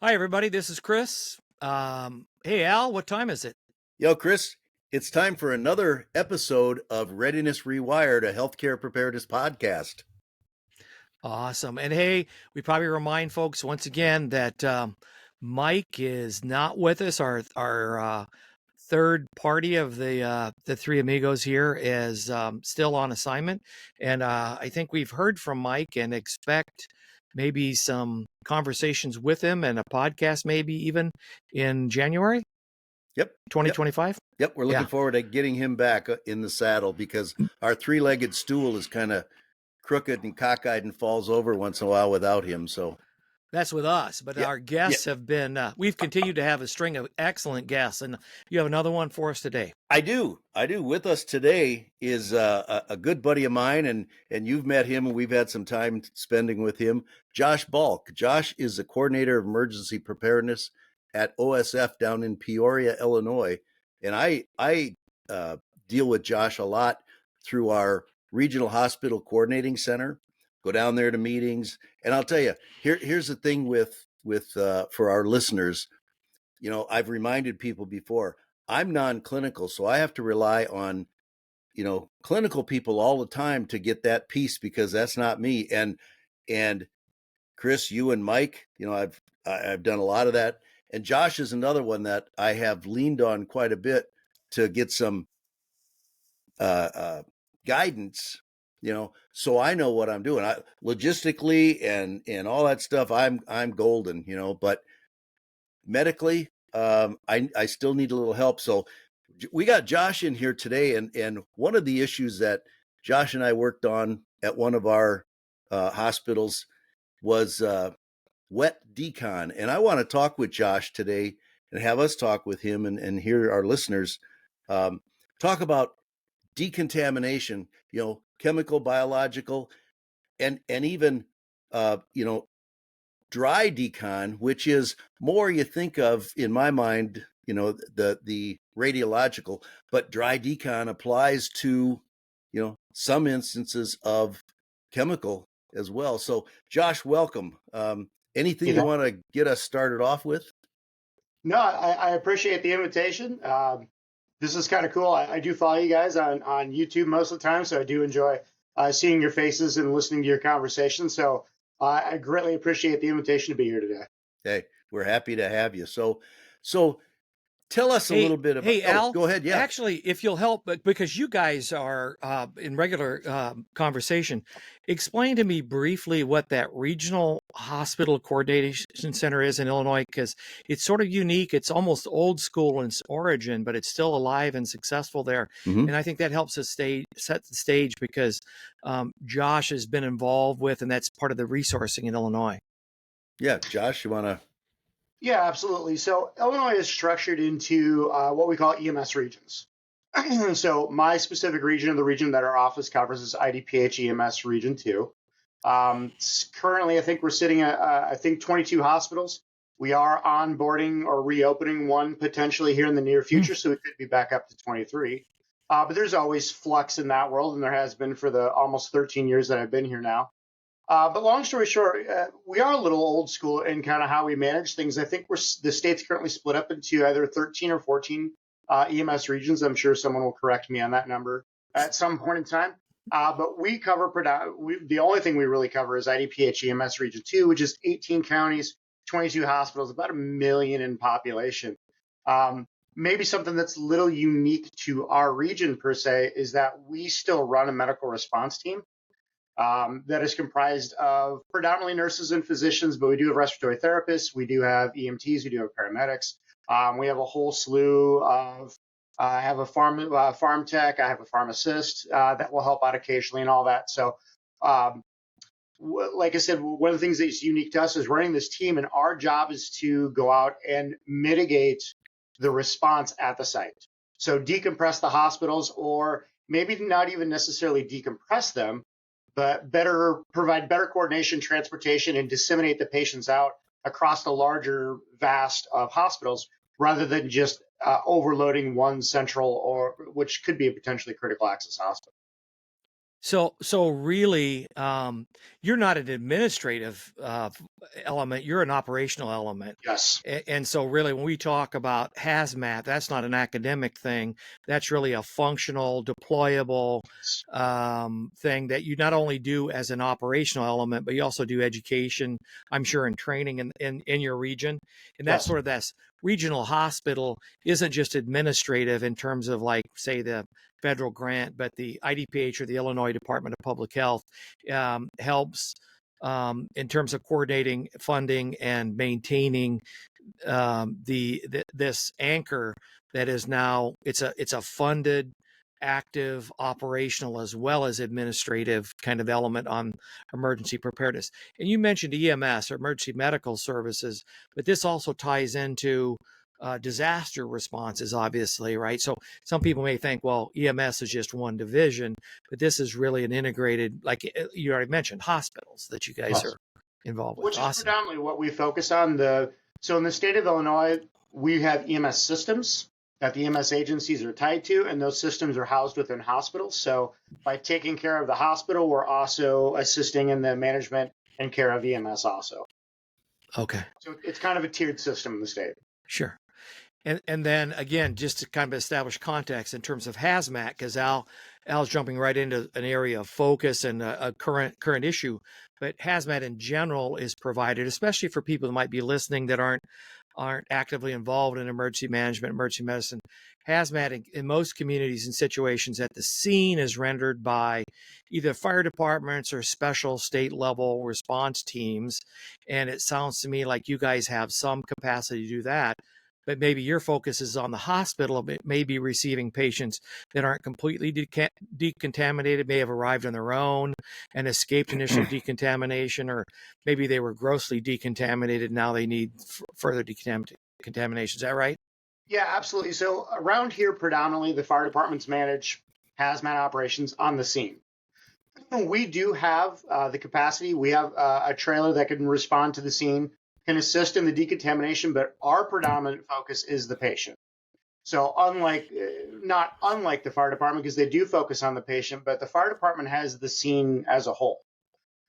Hi, everybody. This is Chris. Hey, Al, what time is it? Yo, Chris, it's time for another episode of Readiness Rewired, a healthcare preparedness podcast. Awesome. And hey, we probably remind folks once again that Mike is not with us. Our third party of the three amigos here is still on assignment, and I think we've heard from Mike and expect maybe some conversations with him and a podcast, maybe even in January Yep. 2025. Yep. We're looking forward to getting him back in the saddle because our three-legged stool is kind of crooked and cockeyed and falls over once in a while without him. So that's with us, but our guests have been, we've continued to have a string of excellent guests, and you have another one for us today. I do. With us today is a good buddy of mine, and you've met him, and we've had some time spending with him, Josh Balk. Josh is the coordinator of emergency preparedness at OSF down in Peoria, Illinois. And I deal with Josh a lot through our regional hospital coordinating center, go down there to meetings. And I'll tell you, here's the thing with for our listeners, you know, I've reminded people before, I'm non-clinical, so I have to rely on, you know, clinical people all the time to get that piece because that's not me. And Chris, you and Mike, you know, I've done a lot of that. And Josh is another one that I have leaned on quite a bit to get some guidance, you know, so I know what I'm doing. Logistically and all that stuff, I'm golden, you know, but medically, I still need a little help. So we got Josh in here today, and one of the issues that Josh and I worked on at one of our hospitals was wet DECON. And I want to talk with Josh today and have us talk with him and hear our listeners talk about decontamination, you know, chemical, biological, and even, you know, dry decon, which is more you think of in my mind, you know, the radiological, but dry decon applies to, you know, some instances of chemical as well. So Josh, welcome. Anything you want to get us started off with? No, I appreciate the invitation. This is kind of cool. I do follow you guys on YouTube most of the time, so I do enjoy seeing your faces and listening to your conversation. So I greatly appreciate the invitation to be here today. Hey, we're happy to have you. So tell us a little bit about. Hey, Al, go ahead. Yeah. Actually, if you'll help, because you guys are in regular conversation, explain to me briefly what that regional hospital coordination center is in Illinois, because it's sort of unique. It's almost old school in its origin, but it's still alive and successful there. Mm-hmm. And I think that helps us set the stage because Josh has been involved with, and that's part of the resourcing in Illinois. Yeah, Josh, you want to? Yeah, absolutely. So Illinois is structured into what we call EMS regions. So my specific region, the region that our office covers, is IDPH EMS Region 2. Currently, I think we're sitting at, 22 hospitals. We are onboarding or reopening one potentially here in the near future, so it could be back up to 23. But there's always flux in that world, and there has been for the almost 13 years that I've been here now. But long story short, we are a little old school in kind of how we manage things. I think the state's currently split up into either 13 or 14 EMS regions. I'm sure someone will correct me on that number at some point in time. But we cover the only thing we really cover is IDPH EMS Region 2, which is 18 counties, 22 hospitals, about 1 million in population. Maybe something that's a little unique to our region per se is that we still run a medical response team. That is comprised of predominantly nurses and physicians, but we do have respiratory therapists, we do have EMTs, we do have paramedics. We have a whole slew of, I have a farm tech, I have a pharmacist that will help out occasionally and all that. So, like I said, one of the things that's unique to us is running this team, and our job is to go out and mitigate the response at the site. So decompress the hospitals, or maybe not even necessarily decompress them, but provide better coordination, transportation, and disseminate the patients out across the larger vast of hospitals rather than just overloading one central, or which could be a potentially critical access hospital. So really, you're not an administrative element. You're an operational element. Yes. And so really, when we talk about hazmat, that's not an academic thing. That's really a functional, deployable thing that you not only do as an operational element, but you also do education, I'm sure, and training in your region. And that's Yes. sort of that regional hospital isn't just administrative in terms of, like, say, the federal grant, but the IDPH, or the Illinois Department of Public Health, helps in terms of coordinating funding and maintaining this anchor that is now, it's a funded, active, operational, as well as administrative kind of element on emergency preparedness. And you mentioned EMS, or emergency medical services, but this also ties into disaster responses, obviously, right? So some people may think, well, EMS is just one division, but this is really an integrated, like you already mentioned, hospitals that you guys Yes. are involved with. Which is Awesome. predominantly what we focus on. So in the state of Illinois, we have EMS systems that the EMS agencies are tied to, and those systems are housed within hospitals. So by taking care of the hospital, we're also assisting in the management and care of EMS also. Okay. So it's kind of a tiered system in the state. Sure. And then again, just to kind of establish context in terms of hazmat, because Al's jumping right into an area of focus and a current issue, but hazmat in general is provided, especially for people that might be listening that aren't actively involved in emergency management, emergency medicine. Hazmat in most communities and situations at the scene is rendered by either fire departments or special state level response teams. And it sounds to me like you guys have some capacity to do that, but maybe your focus is on the hospital, but maybe receiving patients that aren't completely decontaminated, may have arrived on their own and escaped initial decontamination, or maybe they were grossly decontaminated. Now they need further decontamination. Is that right? Yeah, absolutely. So around here, predominantly the fire departments manage hazmat operations on the scene. We do have the capacity. We have a trailer that can respond to the scene, can assist in the decontamination, but our predominant focus is the patient. So not unlike the fire department, because they do focus on the patient, but the fire department has the scene as a whole.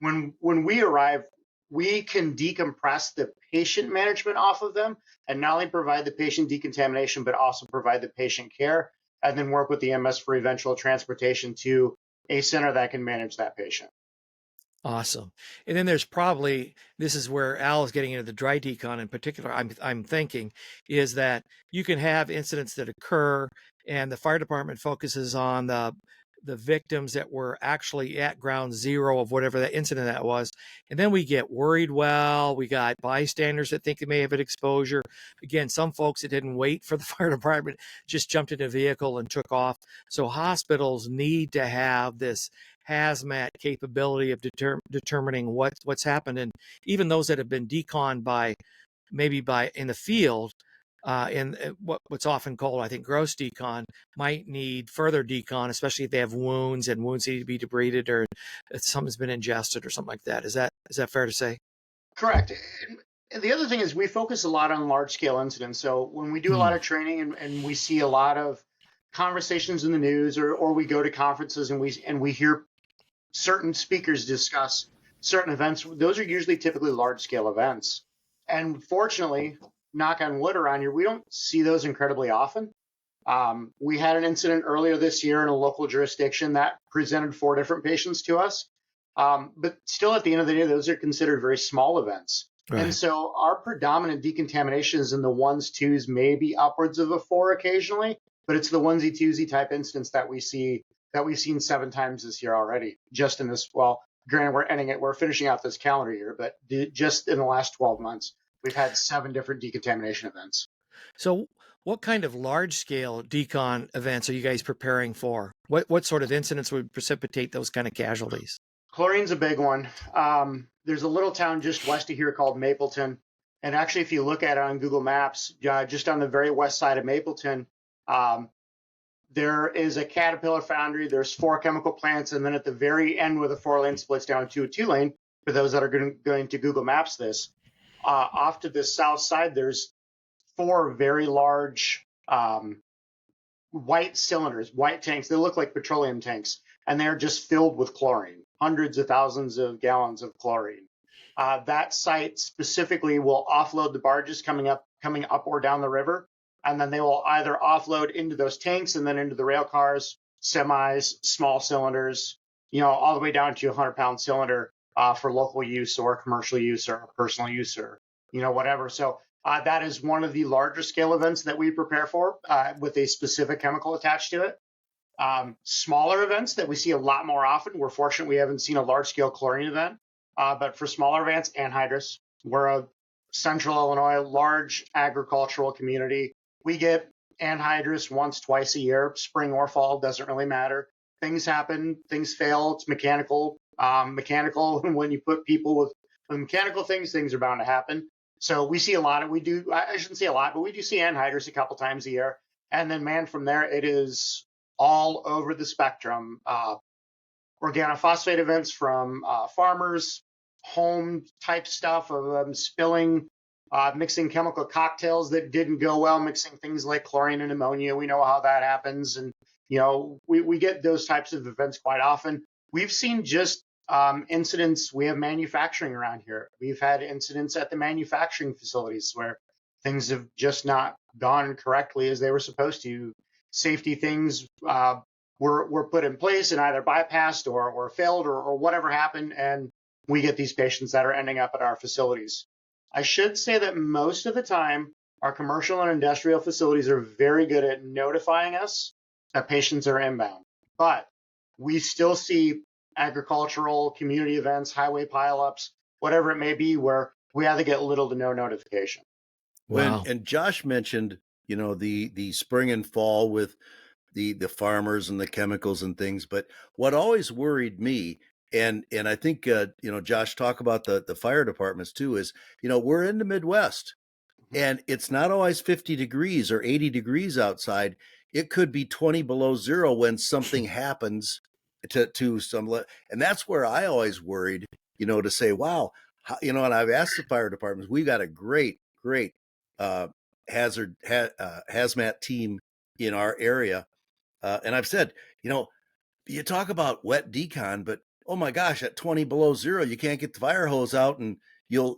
When we arrive, we can decompress the patient management off of them and not only provide the patient decontamination, but also provide the patient care, and then work with the EMS for eventual transportation to a center that can manage that patient. Awesome. And then there's probably, this is where Al is getting into the dry decon in particular, I'm thinking, is that you can have incidents that occur and the fire department focuses on the victims that were actually at ground zero of whatever that incident that was. And then we get worried. Well, we got bystanders that think they may have an exposure. Again, some folks that didn't wait for the fire department just jumped in a vehicle and took off. So hospitals need to have this hazmat capability of determining what's happened. And even those that have been deconned by in the field, in what's often called, I think, gross decon, might need further decon, especially if they have wounds and wounds need to be debrided, or if something's been ingested or something like that. Is that fair to say? Correct. And the other thing is we focus a lot on large scale incidents. So when we do a lot of training and we see a lot of conversations in the news, or we go to conferences and we hear certain speakers discuss certain events, those are usually typically large scale events. And fortunately, knock on wood around here, we don't see those incredibly often. We had an incident earlier this year in a local jurisdiction that presented 4 different patients to us. But still, at the end of the day, those are considered very small events. Right. And so our predominant decontamination is in the 1s, 2s, maybe upwards of a 4 occasionally, but it's the onesie, twosie type instance that we see, that we've seen 7 times this year already, just in this, well, granted, we're finishing out this calendar year, but just in the last 12 months, we've had 7 different decontamination events. So what kind of large-scale decon events are you guys preparing for? What sort of incidents would precipitate those kind of casualties? Chlorine's a big one. There's a little town just west of here called Mapleton. And actually, if you look at it on Google Maps, just on the very west side of Mapleton, there is a Caterpillar foundry. There's 4 chemical plants. And then at the very end where the 4-lane splits down to a 2-lane, for those that are going to Google Maps this, off to the south side, there's 4 very large white cylinders, white tanks. They look like petroleum tanks. and they're just filled with chlorine, hundreds of thousands of gallons of chlorine. That site specifically will offload the barges coming up or down the river, and then they will either offload into those tanks and then into the rail cars, semis, small cylinders, all the way down to a 100-pound cylinder for local use or commercial use or personal use or whatever. So that is one of the larger scale events that we prepare for with a specific chemical attached to it. Smaller events that we see a lot more often. We're fortunate we haven't seen a large scale chlorine event, but for smaller events, anhydrous. We're a central Illinois large agricultural community. We get anhydrous once, twice a year, spring or fall, doesn't really matter. Things happen, things fail, it's mechanical. Mechanical, when you put people with mechanical things are bound to happen. So we see a lot of, I shouldn't say a lot, but we do see anhydrous a couple times a year. And then, man, from there, it is all over the spectrum. Organophosphate events from farmers, home type stuff of them spilling, mixing chemical cocktails that didn't go well, mixing things like chlorine and ammonia. We know how that happens. And, we get those types of events quite often. We've seen just incidents. We have manufacturing around here. We've had incidents at the manufacturing facilities where things have just not gone correctly as they were supposed to. Safety things were put in place and either bypassed or failed or whatever happened, and we get these patients that are ending up at our facilities. I should say that most of the time, our commercial and industrial facilities are very good at notifying us that patients are inbound, but we still see agricultural community events, highway pileups, whatever it may be, where we either get little to no notification. Wow. And Josh mentioned, the spring and fall with the farmers and the chemicals and things, but what always worried me, and I think Josh talk about the fire departments too, is we're in the Midwest, and it's not always 50 degrees or 80 degrees outside. It could be 20 below zero when something happens to some, and that's where I always worried, to say, wow, and I've asked the fire departments, we got a great hazmat team in our area, and I've said, you talk about wet decon, but oh my gosh, at 20 below zero, you can't get the fire hose out, and there'd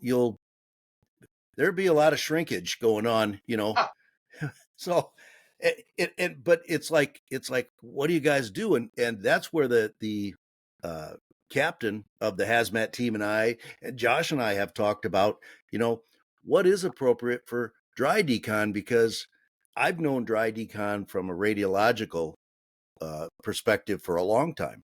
be a lot of shrinkage going on, So but it's like, what do you guys do? And that's where the captain of the hazmat team and Josh and I have talked about, what is appropriate for dry decon, because I've known dry decon from a radiological perspective for a long time.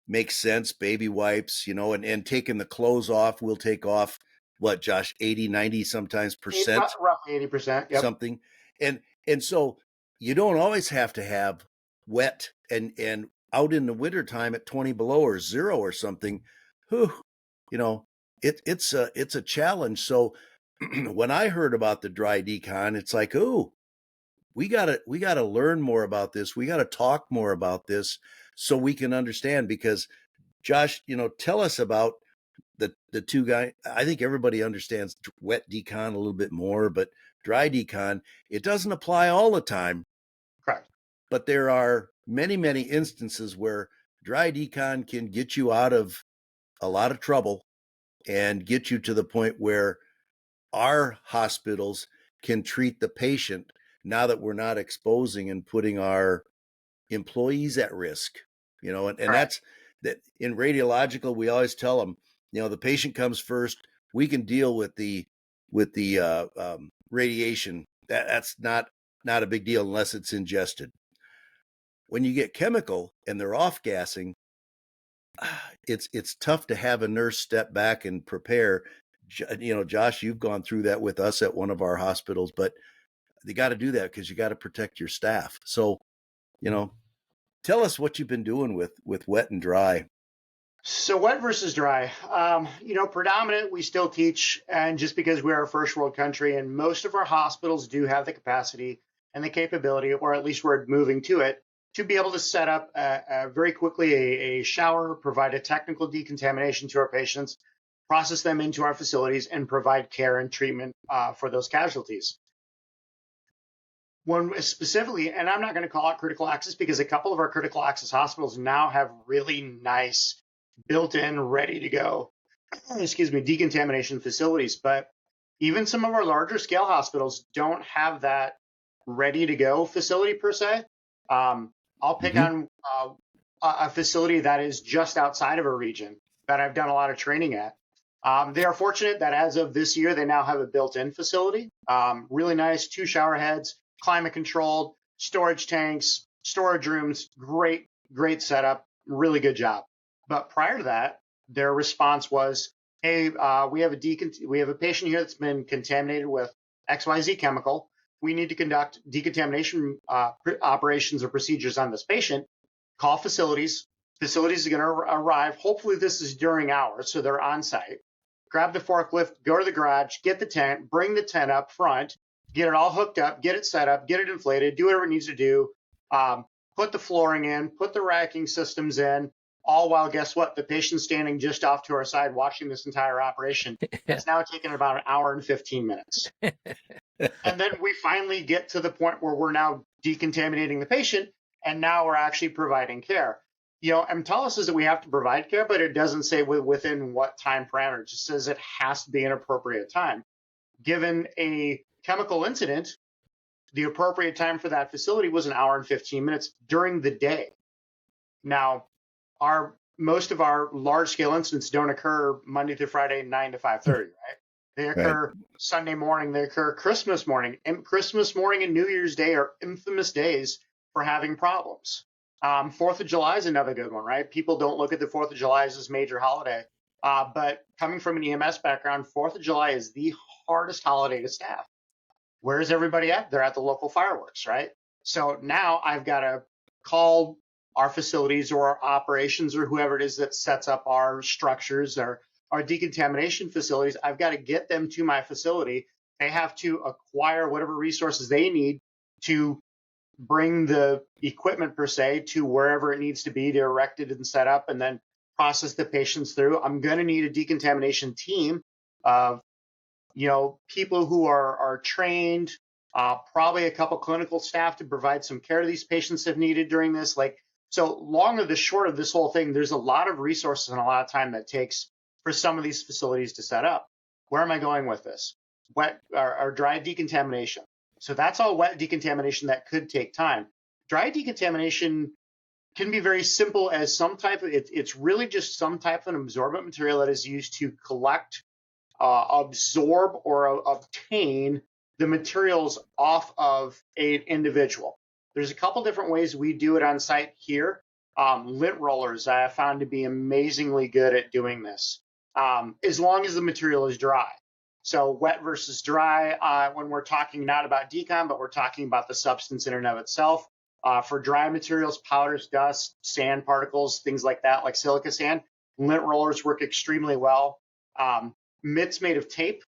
Makes sense, baby wipes, and taking the clothes off, we'll take off what, Josh, 80, 90 sometimes percent, roughly 80%, yep. Something. And so you don't always have to have wet and out in the wintertime at 20 below or zero or something. It's a challenge. So when I heard about the dry decon, it's like, we gotta learn more about this. We gotta talk more about this so we can understand, because Josh, tell us about the two guys. I think everybody understands wet decon a little bit more, but dry decon, it doesn't apply all the time. Correct. But there are many, many instances where dry decon can get you out of a lot of trouble and get you to the point where our hospitals can treat the patient now that we're not exposing and putting our employees at risk, and that's that. In radiological, we always tell them, the patient comes first. We can deal with the radiation. That's not a big deal unless it's ingested. When you get chemical and they're off gassing, it's tough to have a nurse step back and prepare. Josh, you've gone through that with us at one of our hospitals, but you got to do that because you got to protect your staff. So, tell us what you've been doing with wet and dry. So wet versus dry, predominant, we still teach, and just because we are a first world country and most of our hospitals do have the capacity and the capability, or at least we're moving to it, to be able to set up very quickly a shower, provide a technical decontamination to our patients, process them into our facilities, and provide care and treatment for those casualties. When specifically, and I'm not going to call it critical access because a couple of our critical access hospitals now have really nice built-in, ready to go, decontamination facilities. But even some of our larger scale hospitals don't have that ready to go facility per se. I'll pick on a facility that is just outside of a region that I've done a lot of training at. They are fortunate that as of this year, they now have a built-in facility. Really nice, 2 shower heads, climate controlled, storage tanks, storage rooms, great setup, really good job. But prior to that, their response was, hey, we have a patient here that's been contaminated with XYZ chemical. We need to conduct decontamination operations or procedures on this patient. Call facilities. Facilities are going to arrive. Hopefully this is during hours, so they're on site. Grab the forklift, go to the garage, get the tent, bring the tent up front, get it all hooked up, get it set up, get it inflated, do whatever it needs to do, put the flooring in, put the racking systems in, all while, guess what? The patient's standing just off to our side watching this entire operation. It's now taken about an hour and 15 minutes. And then we finally get to the point where we're now decontaminating the patient, and now we're actually providing care. EMTALA says that we have to provide care, but it doesn't say within what time parameter. It just says it has to be an appropriate time. Given a chemical incident, the appropriate time for that facility was an hour and 15 minutes during the day. Now, most of our large-scale incidents don't occur Monday through Friday, 9 to 5:30, right? They occur Sunday morning. They occur Christmas morning. And Christmas morning and New Year's Day are infamous days for having problems. 4th of July is another good one, right? People don't look at the 4th of July as this major holiday. But coming from an EMS background, 4th of July is the hardest holiday to staff. Where is everybody at? They're at the local fireworks, right? So now I've got to call our facilities or our operations or whoever it is that sets up our structures or our decontamination facilities. I've got to get them to my facility. They have to acquire whatever resources they need to bring the equipment per se to wherever it needs to be to erect it and set up and then process the patients through. I'm going to need a decontamination team of people who are trained, probably a couple clinical staff to provide some care to these patients if needed during this. So long or the short of this whole thing, there's a lot of resources and a lot of time that takes for some of these facilities to set up. Where am I going with this? Wet or dry decontamination. So that's all wet decontamination that could take time. Dry decontamination can be very simple as it's really just some type of an absorbent material that is used to collect, absorb, or obtain the materials off of an individual. There's a couple different ways we do it on site here. Lint rollers I have found to be amazingly good at doing this, as long as the material is dry. So wet versus dry, when we're talking not about DECON, but we're talking about the substance in and of itself. For dry materials, powders, dust, sand particles, things like that, like silica sand, lint rollers work extremely well. Mitts made of tape,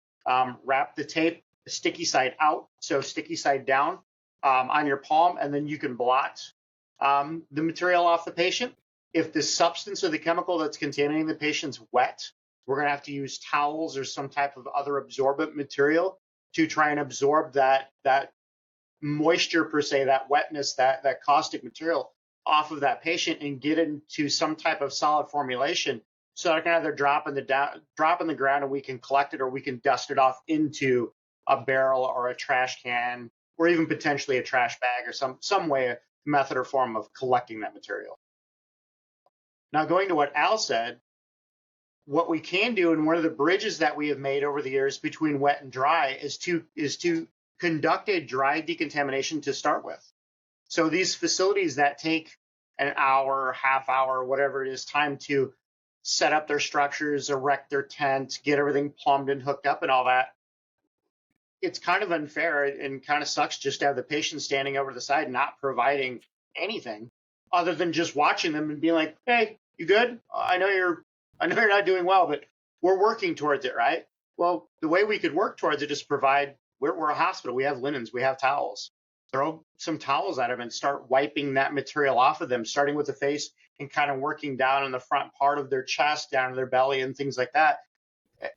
wrap the tape sticky side out, so sticky side down on your palm, and then you can blot the material off the patient. If the substance or the chemical that's contaminating the patient's wet, we're going to have to use towels or some type of other absorbent material to try and absorb that moisture per se, that wetness, that caustic material off of that patient and get it into some type of solid formulation so that it can either drop in the ground and we can collect it, or we can dust it off into a barrel or a trash can, or even potentially a trash bag or some way, method or form of collecting that material. Now, going to what Al said, what we can do, and one of the bridges that we have made over the years between wet and dry, is to conduct a dry decontamination to start with. So these facilities that take an hour, half hour, whatever it is, time to set up their structures, erect their tent, get everything plumbed and hooked up and all that, it's kind of unfair and kind of sucks just to have the patient standing over the side not providing anything other than just watching them and being like, hey, you good? I know you're not doing well, but we're working towards it, right? Well, the way we could work towards it is provide, we're a hospital, we have linens, we have towels. Throw some towels at them and start wiping that material off of them, starting with the face and kind of working down in the front part of their chest, down to their belly and things like that.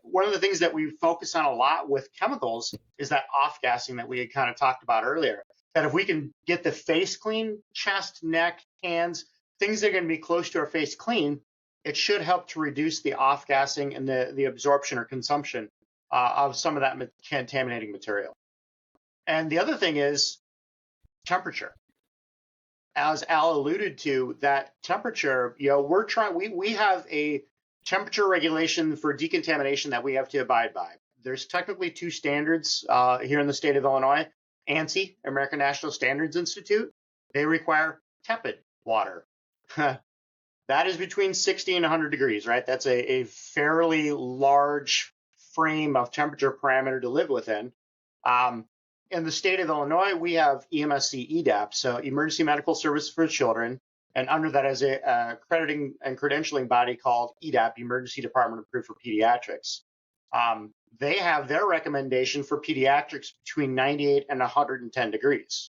One of the things that we focus on a lot with chemicals is that off-gassing that we had kind of talked about earlier. that if we can get the face clean, chest, neck, hands, things that are going to be close to our face clean, it should help to reduce the off-gassing and the absorption or consumption of some of that contaminating material. And the other thing is temperature. As Al alluded to, that temperature, we have a temperature regulation for decontamination that we have to abide by. There's technically two standards here in the state of Illinois. ANSI, American National Standards Institute, they require tepid water. That is between 60 and 100 degrees, right? That's a fairly large frame of temperature parameter to live within. In the state of Illinois, we have EMSC EDAP, so Emergency Medical Service for Children, and under that is a accrediting and credentialing body called EDAP, Emergency Department Approved for Pediatrics. They have their recommendation for pediatrics between 98 and 110 degrees.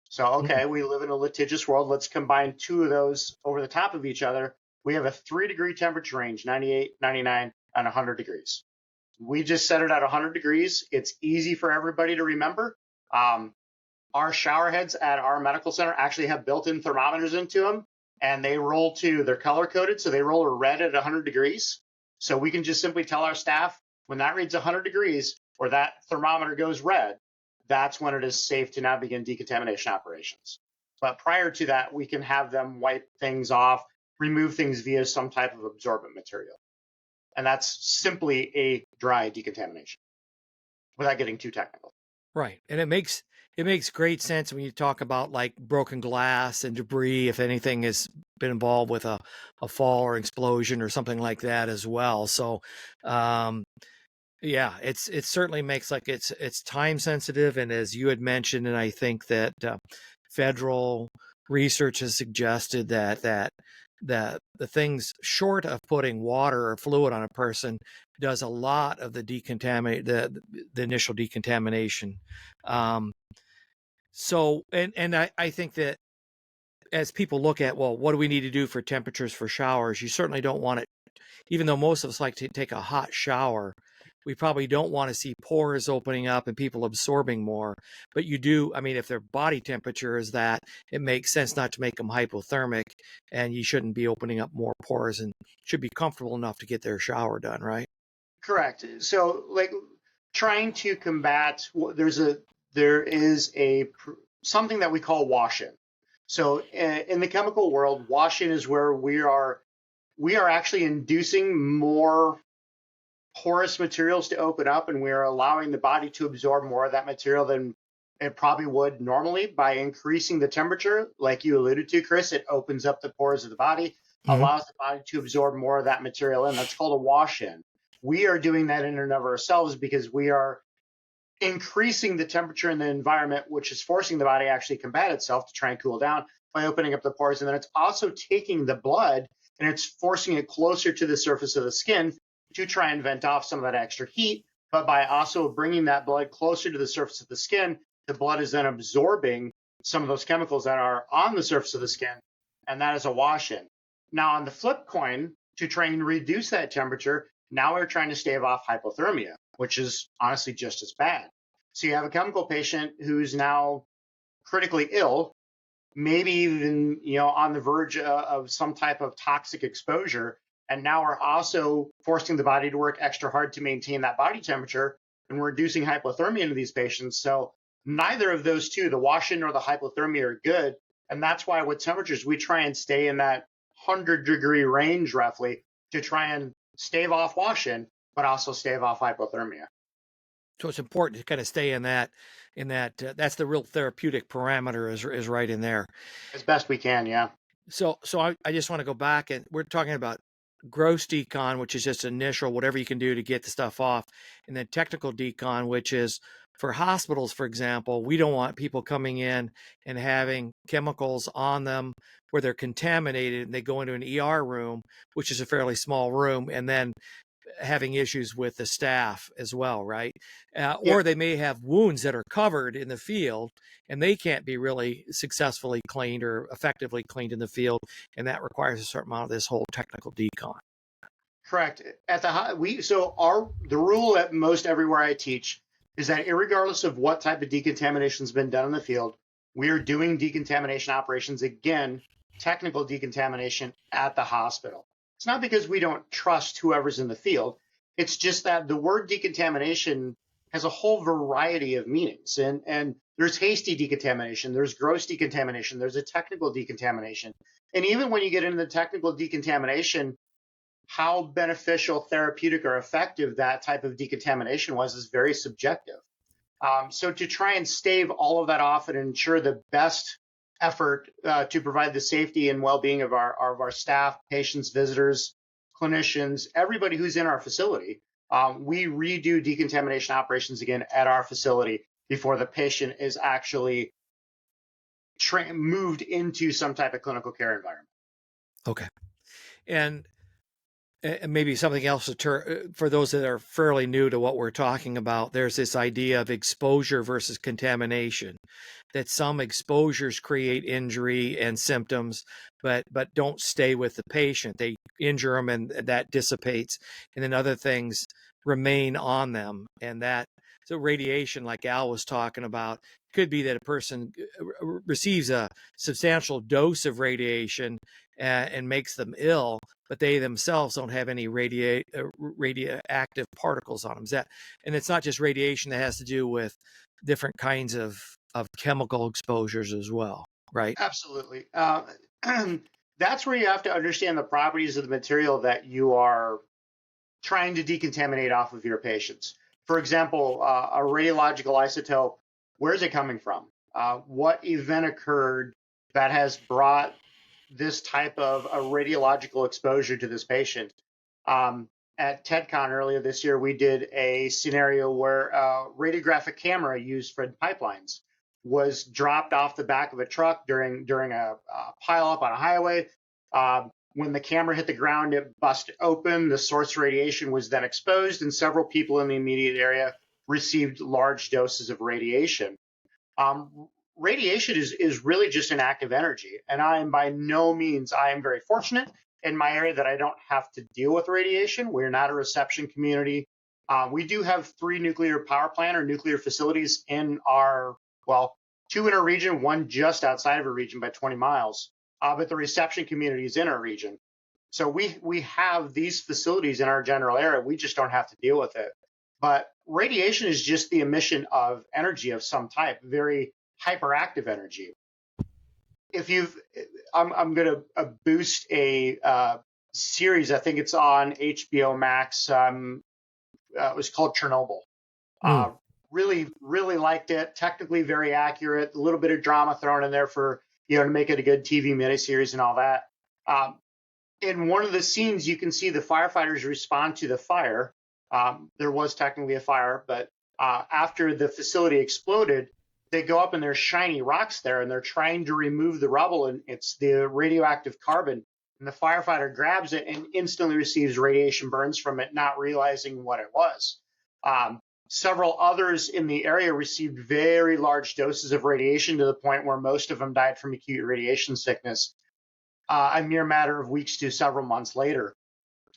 So, okay, we live in a litigious world. Let's combine two of those over the top of each other. We have a 3-degree temperature range, 98, 99, and 100 degrees. We just set it at 100 degrees. It's easy for everybody to remember. Our shower heads at our medical center actually have built-in thermometers into them, and they're color-coded, so they roll a red at 100 degrees. So we can just simply tell our staff, when that reads 100 degrees or that thermometer goes red, that's when it is safe to now begin decontamination operations. But prior to that, we can have them wipe things off, remove things via some type of absorbent material. And that's simply a dry decontamination without getting too technical. Right. And it makes great sense when you talk about like broken glass and debris, if anything has been involved with a fall or explosion or something like that as well. So, yeah, it certainly makes like it's time sensitive. And as you had mentioned, and I think that federal research has suggested that the things short of putting water or fluid on a person does a lot of the initial decontamination. So, and I think that as people look at, well, what do we need to do for temperatures for showers? You certainly don't want it, even though most of us like to take a hot shower, we probably don't want to see pores opening up and people absorbing more. But you do, I mean, if their body temperature is that, it makes sense not to make them hypothermic, and you shouldn't be opening up more pores and should be comfortable enough to get their shower done, right? Correct. So, like, trying to combat, there is something that we call wash-in. So in the chemical world, wash-in is where we are actually inducing more porous materials to open up, and we are allowing the body to absorb more of that material than it probably would normally by increasing the temperature. Like you alluded to, Chris, it opens up the pores of the body, allows the body to absorb more of that material, and that's called a wash-in. We are doing that in and of ourselves because we are increasing the temperature in the environment, which is forcing the body to actually combat itself to try and cool down by opening up the pores. And then it's also taking the blood and it's forcing it closer to the surface of the skin to try and vent off some of that extra heat. But by also bringing that blood closer to the surface of the skin, the blood is then absorbing some of those chemicals that are on the surface of the skin, and that is a wash-in. Now, on the flip coin, to try and reduce that temperature, now we're trying to stave off hypothermia, which is honestly just as bad. So you have a chemical patient who's now critically ill, maybe even on the verge of some type of toxic exposure, and now we're also forcing the body to work extra hard to maintain that body temperature, and we're reducing hypothermia in these patients. So neither of those two, the wash-in or the hypothermia, are good, and that's why with temperatures we try and stay in that 100-degree range roughly to try and stave off wash-in, but also stave off hypothermia. So it's important to kind of stay in that, that's the real therapeutic parameter is right in there. As best we can, yeah. So I just want to go back, and we're talking about gross decon, which is just initial, whatever you can do to get the stuff off. And then technical decon, which is for hospitals, for example, we don't want people coming in and having chemicals on them where they're contaminated and they go into an ER room, which is a fairly small room, and then having issues with the staff as well, right? Or they may have wounds that are covered in the field and they can't be really successfully cleaned or effectively cleaned in the field, and that requires a certain amount of this whole technical decon. Correct. The rule at most everywhere I teach is that irregardless of what type of decontamination has been done in the field, we are doing decontamination operations again, technical decontamination at the hospital. It's not because we don't trust whoever's in the field. It's just that the word decontamination has a whole variety of meanings. And there's hasty decontamination, there's gross decontamination, there's a technical decontamination. And even when you get into the technical decontamination, how beneficial, therapeutic, or effective that type of decontamination was is very subjective. So to try and stave all of that off and ensure the best effort to provide the safety and well-being of our staff, patients, visitors, clinicians, everybody who's in our facility, we redo decontamination operations again at our facility before the patient is actually moved into some type of clinical care environment. Okay. And maybe something else for those that are fairly new to what we're talking about, there's this idea of exposure versus contamination, that some exposures create injury and symptoms, but don't stay with the patient. They injure them and that dissipates, and then other things remain on them. And that, so radiation, like Al was talking about, could be that a person receives a substantial dose of radiation and makes them ill, but they themselves don't have any radioactive particles on them. And it's not just radiation, that has to do with different kinds of chemical exposures as well, right? Absolutely. That's where you have to understand the properties of the material that you are trying to decontaminate off of your patients. For example, a radiological isotope, where's it coming from? What event occurred that has brought this type of a radiological exposure to this patient? At TEDCON earlier this year, we did a scenario where a radiographic camera used for pipelines was dropped off the back of a truck during a pileup on a highway. When the camera hit the ground, it busted open. The source radiation was then exposed, and several people in the immediate area received large doses of radiation. Radiation is really just an active energy, and I am very fortunate in my area that I don't have to deal with radiation. We're not a reception community. We do have 3 nuclear power plant or nuclear facilities in our, 2 in our region, 1 just outside of our region by 20 miles. But the reception community is in our region. So we have these facilities in our general area. We just don't have to deal with it. But radiation is just the emission of energy of some type, very hyperactive energy. I'm going to boost a series. I think it's on HBO Max. It was called Chernobyl. Really, really liked it. Technically very accurate. A little bit of drama thrown in there for, to make it a good TV miniseries and all that. In one of the scenes, you can see the firefighters respond to the fire. There was technically a fire, but after the facility exploded, they go up and there's shiny rocks there, and they're trying to remove the rubble, and it's the radioactive carbon. And the firefighter grabs it and instantly receives radiation burns from it, not realizing what it was. Several others in the area received very large doses of radiation to the point where most of them died from acute radiation sickness a mere matter of weeks to several months later.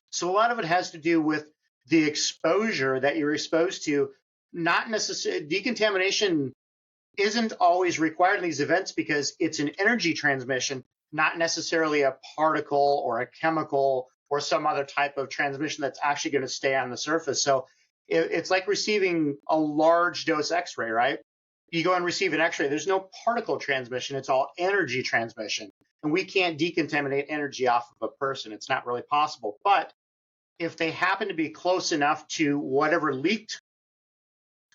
So a lot of it has to do with the exposure that you're exposed to. Not necessarily decontamination isn't always required in these events because it's an energy transmission, not necessarily a particle or a chemical or some other type of transmission that's actually going to stay on the surface. So it's like receiving a large dose X-ray, right? You go and receive an X-ray, there's no particle transmission, it's all energy transmission. And we can't decontaminate energy off of a person. It's not really possible. But if they happen to be close enough to whatever leaked,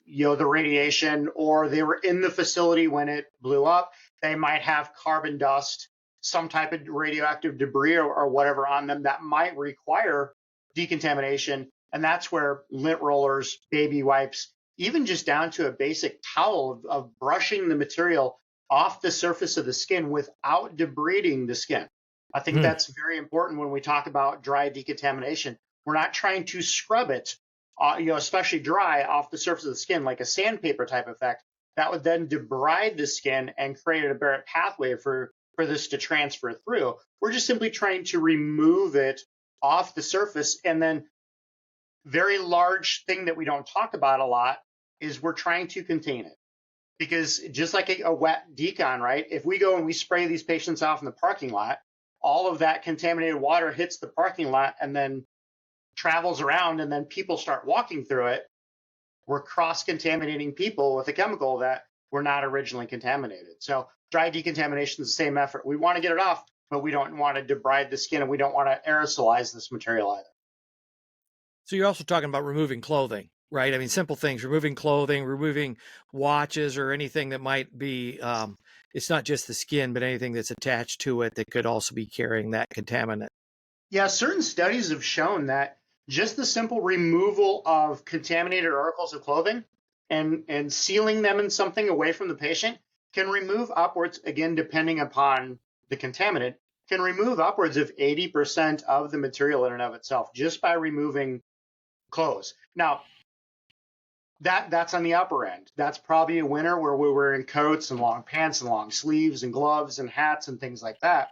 the radiation, or they were in the facility when it blew up, they might have carbon dust, some type of radioactive debris or whatever on them that might require decontamination. And that's where lint rollers, baby wipes, even just down to a basic towel of brushing the material off the surface of the skin without debriding the skin. I think that's very important when we talk about dry decontamination. We're not trying to scrub it, especially dry, off the surface of the skin like a sandpaper type effect. That would then debride the skin and create a Barrett pathway for this to transfer through. We're just simply trying to remove it off the surface. And then very large thing that we don't talk about a lot is we're trying to contain it. Because just like a wet decon, right? If we go and we spray these patients off in the parking lot, all of that contaminated water hits the parking lot and then travels around, and then people start walking through it. We're cross-contaminating people with a chemical that were not originally contaminated. So dry decontamination is the same effort. We want to get it off, but we don't want to debride the skin, and we don't want to aerosolize this material either. So you're also talking about removing clothing, right? I mean, simple things, removing clothing, removing watches or anything that might be, it's not just the skin, but anything that's attached to it that could also be carrying that contaminant. Yeah, certain studies have shown that just the simple removal of contaminated articles of clothing and sealing them in something away from the patient can remove upwards, again, depending upon the contaminant, can remove upwards of 80% of the material in and of itself just by removing clothes. Now, that's on the upper end. That's probably a winter where we're wearing coats and long pants and long sleeves and gloves and hats and things like that.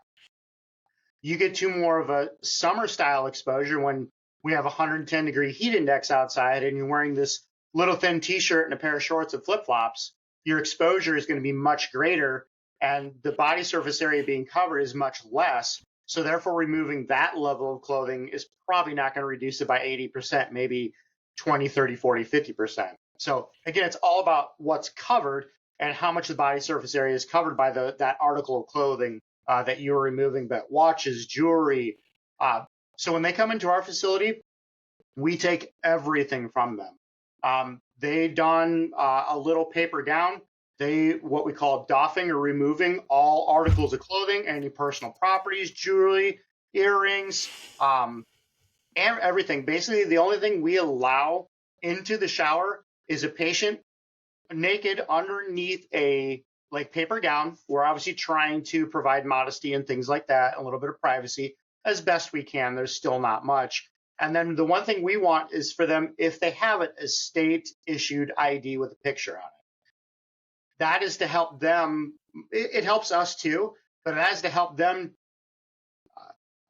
You get to more of a summer style exposure when we have 110-degree heat index outside and you're wearing this little thin t-shirt and a pair of shorts and flip-flops. Your exposure is going to be much greater and the body surface area being covered is much less. So therefore, removing that level of clothing is probably not going to reduce it by 80%, maybe 20, 30, 40, 50%. So again, it's all about what's covered and how much the body surface area is covered by that article of clothing that you're removing, but watches, jewelry. So when they come into our facility, we take everything from them. They don a little paper gown. They, what we call doffing or removing all articles of clothing, any personal properties, jewelry, earrings, and everything. Basically, the only thing we allow into the shower is a patient naked underneath a paper gown. We're obviously trying to provide modesty and things like that, a little bit of privacy as best we can. There's still not much. And then the one thing we want is for them, if they have it, a state issued ID with a picture on it. That is to help them. It helps us too, but it has to help them.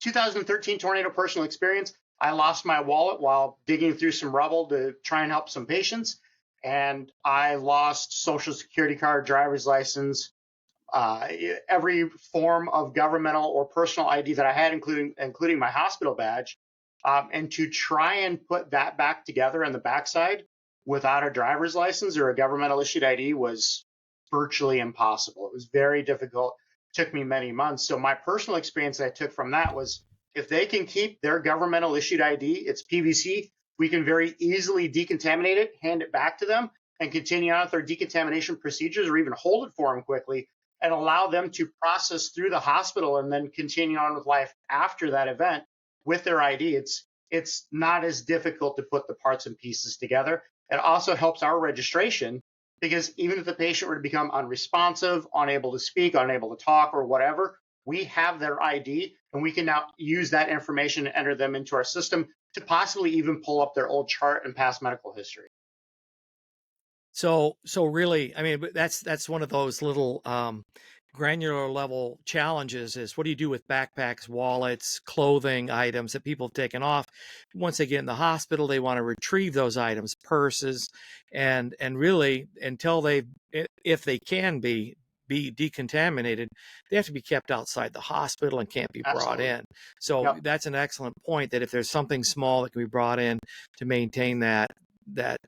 2013 tornado personal experience. I lost my wallet while digging through some rubble to try and help some patients. And I lost social security card, driver's license, every form of governmental or personal ID that I had, including my hospital badge. And to try and put that back together on the backside without a driver's license or a governmental issued ID was virtually impossible. It was very difficult. It took me many months. So my personal experience that I took from that was if they can keep their governmental issued ID, it's PVC, we can very easily decontaminate it, hand it back to them, and continue on with their decontamination procedures or even hold it for them quickly and allow them to process through the hospital and then continue on with life after that event with their ID. It's not as difficult to put the parts and pieces together. It also helps our registration because even if the patient were to become unresponsive, unable to speak, unable to talk, or whatever, we have their ID and we can now use that information and enter them into our system to possibly even pull up their old chart and past medical history. So really, I mean, that's one of those little granular level challenges is what do you do with backpacks, wallets, clothing items that people have taken off? Once they get in the hospital, they want to retrieve those items, purses, and really until if they can be decontaminated, they have to be kept outside the hospital and can't be brought in. So that's an excellent point that if there's something small that can be brought in to maintain that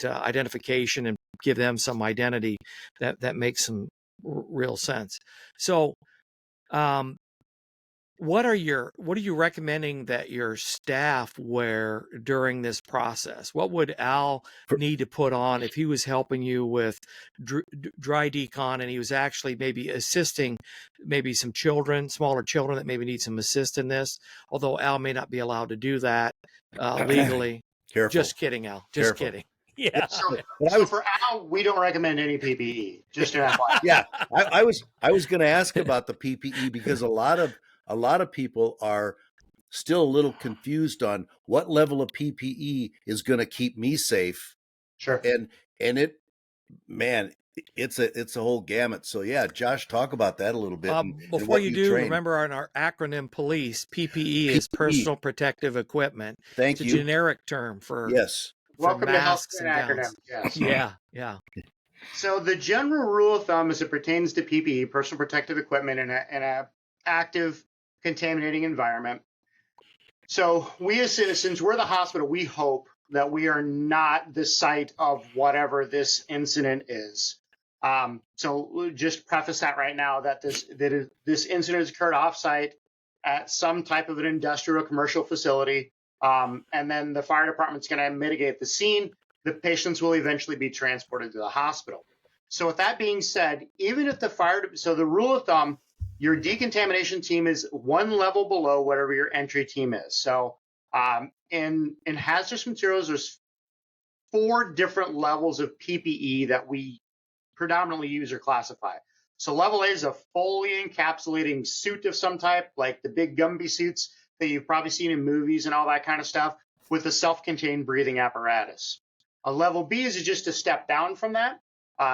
identification and give them some identity, that makes some real sense. So what are you recommending that your staff wear during this process? What would Al need to put on if he was helping you with dry decon and he was actually maybe assisting maybe some children, smaller children that maybe need some assist in this, although Al may not be allowed to do that legally. Careful. Just kidding, Al. Just Careful. kidding. Yeah. So for Al, we don't recommend any PPE. Just an FYI. Yeah, I was going to ask about the PPE because a lot of people are still a little confused on what level of PPE is going to keep me safe. Sure. And it, man, it's a whole gamut. So yeah, Josh, talk about that a little bit. Before you do, remember on our acronym POLICE, PPE is personal protective equipment. Thank you. It's a generic term for yes. Welcome to healthcare masks and acronyms. gowns. Yes. Yeah. So the general rule of thumb as it pertains to PPE, personal protective equipment, in a active contaminating environment. So we as citizens, we're the hospital. We hope that we are not the site of whatever this incident is. So we'll just preface that right now that this incident has occurred offsite at some type of an industrial commercial facility, and then the fire department's going to mitigate the scene. The patients will eventually be transported to the hospital. So with that being said, even if the rule of thumb, your decontamination team is one level below whatever your entry team is. So in hazardous materials, there's 4 different levels of PPE that we predominantly use or classify. So level A is a fully encapsulating suit of some type, like the big Gumby suits that you've probably seen in movies and all that kind of stuff, with a self-contained breathing apparatus. A level B is just a step down from that,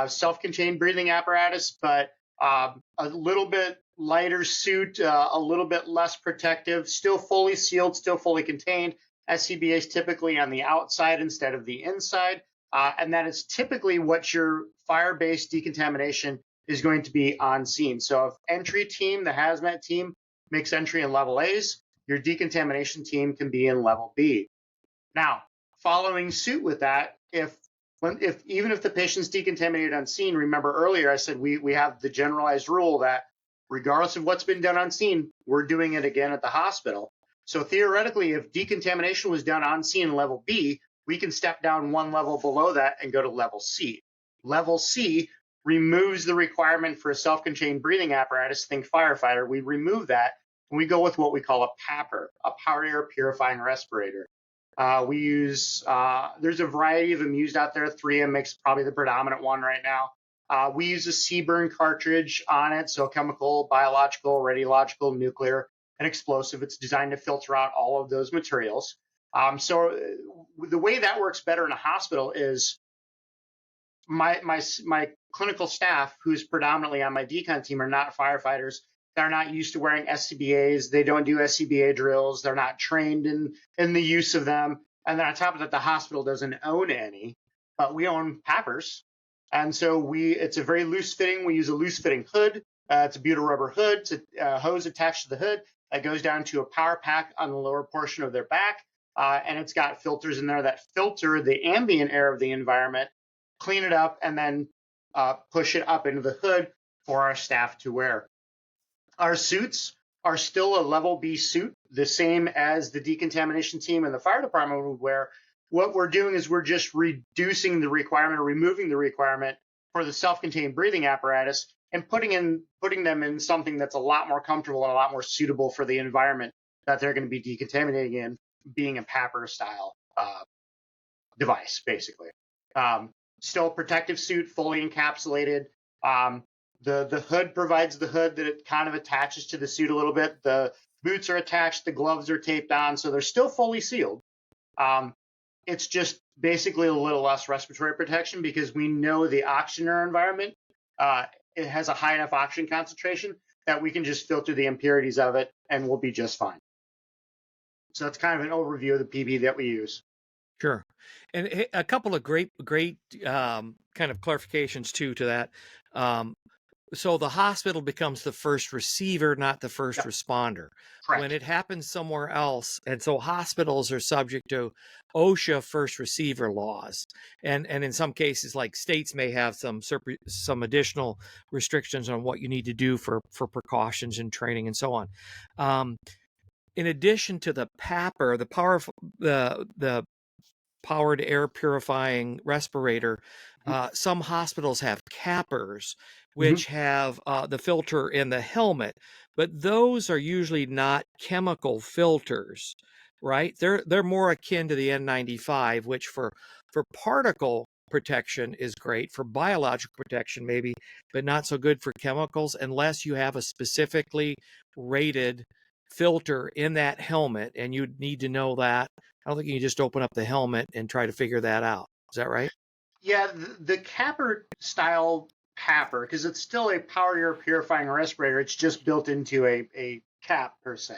self-contained breathing apparatus, but a little bit lighter suit, a little bit less protective, still fully sealed, still fully contained. SCBA is typically on the outside instead of the inside. And that is typically what your fire-based decontamination is going to be on scene. So if entry team, the hazmat team, makes entry in level A's, your decontamination team can be in level B. Now, following suit with that, even if the patient's decontaminated on scene, remember earlier I said we have the generalized rule that regardless of what's been done on scene, we're doing it again at the hospital. So theoretically, if decontamination was done on scene in level B, we can step down one level below that and go to level C. Level C removes the requirement for a self-contained breathing apparatus, think firefighter. We remove that and we go with what we call a PAPR, a powered air purifying respirator. We use, there's a variety of them used out there. 3M makes probably the predominant one right now. We use a CBurn cartridge on it, so chemical, biological, radiological, nuclear, and explosive. It's designed to filter out all of those materials. So the way that works better in a hospital is my clinical staff, who's predominantly on my decon team, are not firefighters. They're not used to wearing SCBAs. They don't do SCBA drills. They're not trained in the use of them. And then on top of that, the hospital doesn't own any, but we own PAPRs. And so it's a very loose fitting. We use a loose fitting hood. It's a butyl rubber hood. It's a hose attached to the hood that goes down to a power pack on the lower portion of their back. And it's got filters in there that filter the ambient air of the environment, clean it up, and then push it up into the hood for our staff to wear. Our suits are still a level B suit, the same as the decontamination team and the fire department would wear. What we're doing is we're just reducing the requirement or removing the requirement for the self-contained breathing apparatus and putting them in something that's a lot more comfortable and a lot more suitable for the environment that they're going to be decontaminating in, being a PAPR style device, basically. Still a protective suit, fully encapsulated. The hood provides the hood that it kind of attaches to the suit a little bit. The boots are attached, the gloves are taped on, so they're still fully sealed. It's just basically a little less respiratory protection because we know the oxygen in our environment, it has a high enough oxygen concentration that we can just filter the impurities of it and we'll be just fine. So that's kind of an overview of the PPE that we use. Sure. And a couple of great kind of clarifications too to that. So the hospital becomes the first receiver, not the first responder. Correct. When it happens somewhere else, and so hospitals are subject to OSHA first receiver laws, and in some cases, like states may have some additional restrictions on what you need to do for precautions and training and so on. In addition to the PAPR, the powered air purifying respirator, some hospitals have cappers, which have the filter in the helmet, but those are usually not chemical filters, right? They're more akin to the N95, which for particle protection is great, for biological protection maybe, but not so good for chemicals unless you have a specifically rated filter in that helmet, and you'd need to know that. I don't think you can just open up the helmet and try to figure that out. Is that right? Yeah, the capper style PAPR, because it's still a powered air purifying respirator, it's just built into a cap per se.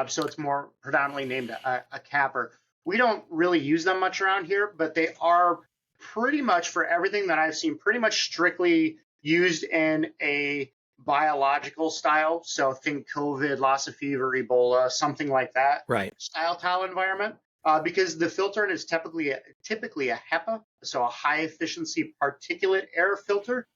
So it's more predominantly named a capper. We don't really use them much around here, but they are pretty much, for everything that I've seen, pretty much strictly used in a biological style. So think COVID, Lassa fever, Ebola, something like that Right. style tile environment. Because the filter is typically a HEPA, so a high efficiency particulate air filter.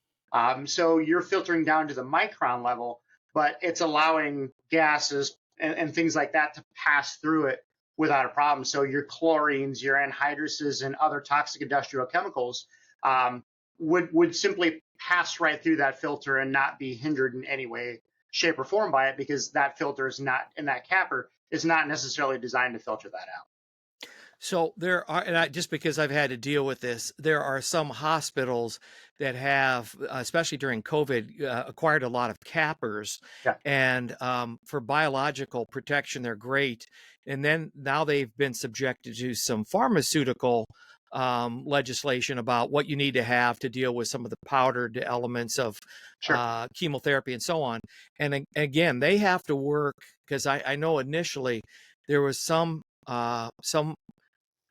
So you're filtering down to the micron level, but it's allowing gases and things like that to pass through it without a problem. So your chlorines, your anhydruses, and other toxic industrial chemicals would simply pass right through that filter and not be hindered in any way, shape, or form by it, because that filter is not, and that capper is not necessarily designed to filter that out. So there are, and just because I've had to deal with this, there are some hospitals that have, especially during COVID, acquired a lot of cappers, Yeah, and for biological protection, they're great. And then now they've been subjected to some pharmaceutical legislation about what you need to have to deal with some of the powdered elements of sure. chemotherapy and so on. And again, they have to work, because I know initially there was some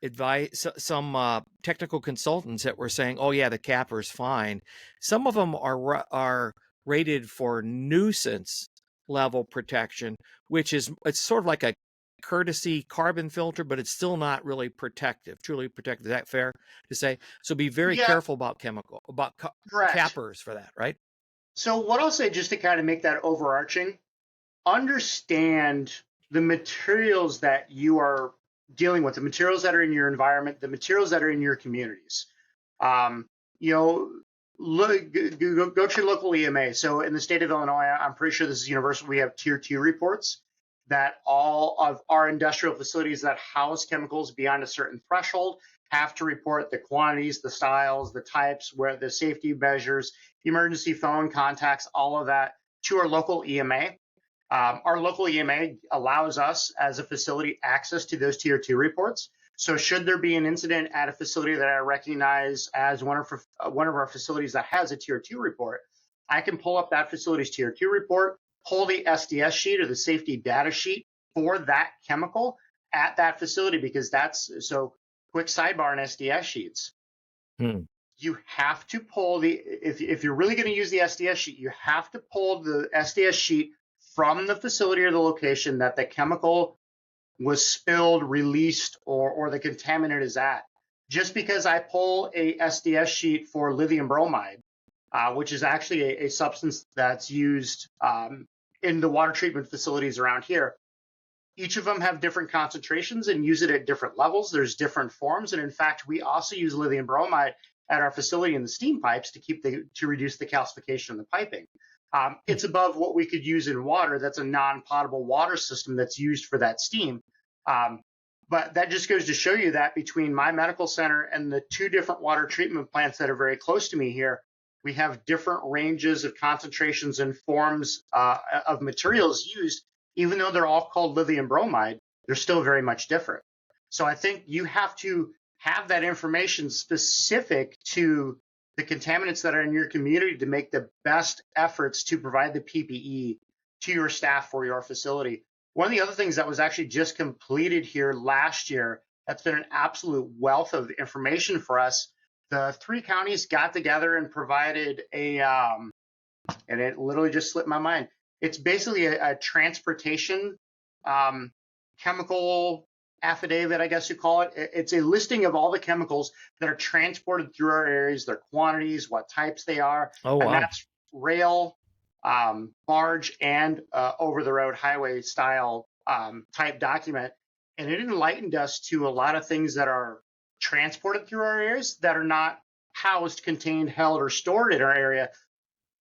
advice, some technical consultants that were saying, "Oh yeah, the capper's fine." Some of them are rated for nuisance level protection, which is, it's sort of like a courtesy carbon filter, but it's still not really protective, truly protective. Is that fair to say? So be very Yeah, careful about correct. cappers for that, right? So what I'll say, just to kind of make that overarching, understand the materials that you are dealing with, the materials that are in your environment, the materials that are in your communities. Um, you know, go to your local EMA. So in the state of Illinois, I'm pretty sure this is universal. We have tier 2 reports that all of our industrial facilities that house chemicals beyond a certain threshold have to report the quantities, the styles, the types, where the safety measures, emergency phone contacts, all of that to our local EMA. Our local EMA allows us as a facility access to those tier 2 reports. So should there be an incident at a facility that I recognize as one of our facilities that has a tier 2 report, I can pull up that facility's tier 2 report, pull the SDS sheet or the safety data sheet for that chemical at that facility, because that's, so quick sidebar on SDS sheets. You have to pull if you're really going to use the SDS sheet, you have to pull the SDS sheet from the facility or the location that the chemical was spilled, released, or the contaminant is at. Just because I pull a SDS sheet for lithium bromide, which is actually a substance that's used in the water treatment facilities around here, each of them have different concentrations and use it at different levels. There's different forms. And in fact, we also use lithium bromide at our facility in the steam pipes to reduce the calcification in the piping. It's above what we could use in water. That's a non-potable water system that's used for that steam. But that just goes to show you that between my medical center and the 2 different water treatment plants that are very close to me here, we have different ranges of concentrations and forms of materials used. Even though they're all called lithium bromide, they're still very much different. So I think you have to have that information specific to the contaminants that are in your community to make the best efforts to provide the PPE to your staff for your facility. One of the other things that was actually just completed here last year, that's been an absolute wealth of information for us. The 3 counties got together and provided and it literally just slipped my mind. It's basically a transportation chemical affidavit, I guess you call it. It's a listing of all the chemicals that are transported through our areas, their quantities, what types they are. Oh, And wow. that's rail, barge, and over-the-road highway style type document. And it enlightened us to a lot of things that are transported through our areas that are not housed, contained, held, or stored in our area.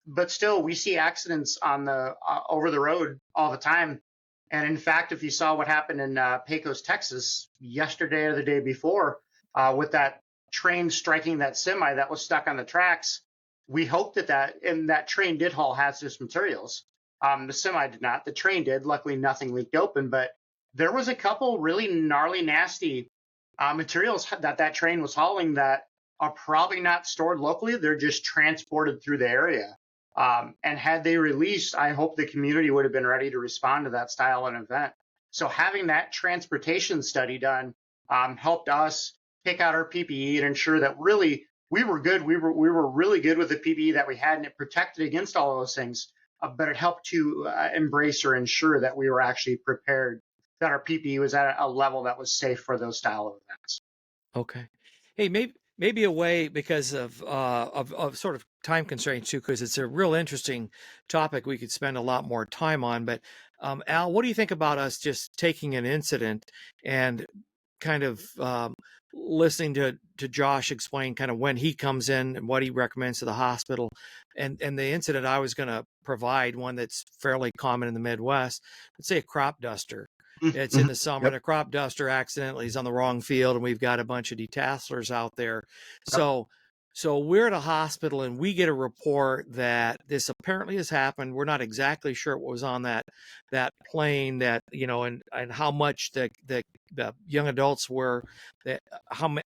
But still, we see accidents on the over the road all the time. And in fact, if you saw what happened in Pecos, Texas, yesterday or the day before, with that train striking that semi that was stuck on the tracks, we hope that train did haul hazardous materials. The semi did not. The train did. Luckily, nothing leaked open. But there was a couple really gnarly, nasty materials that train was hauling that are probably not stored locally. They're just transported through the area. And had they released, I hope the community would have been ready to respond to that style of event. So having that transportation study done helped us pick out our PPE and ensure that really we were good. We were really good with the PPE that we had, and it protected against all those things. But it helped to embrace or ensure that we were actually prepared, that our PPE was at a level that was safe for those style of events. Okay. Hey, maybe a way, because of sort of time constraints too, because it's a real interesting topic we could spend a lot more time on. But Al, what do you think about us just taking an incident and kind of listening to Josh explain kind of when he comes in and what he recommends to the hospital, and the incident I was going to provide, one that's fairly common in the Midwest. Let's say a crop duster. It's in the summer, Yep. and a crop duster accidentally is on the wrong field, and we've got a bunch of detasselers out there. Yep. So we're at a hospital, and we get a report that this apparently has happened. We're not exactly sure what was on that plane, that, you know, and how much the young adults were. That how many,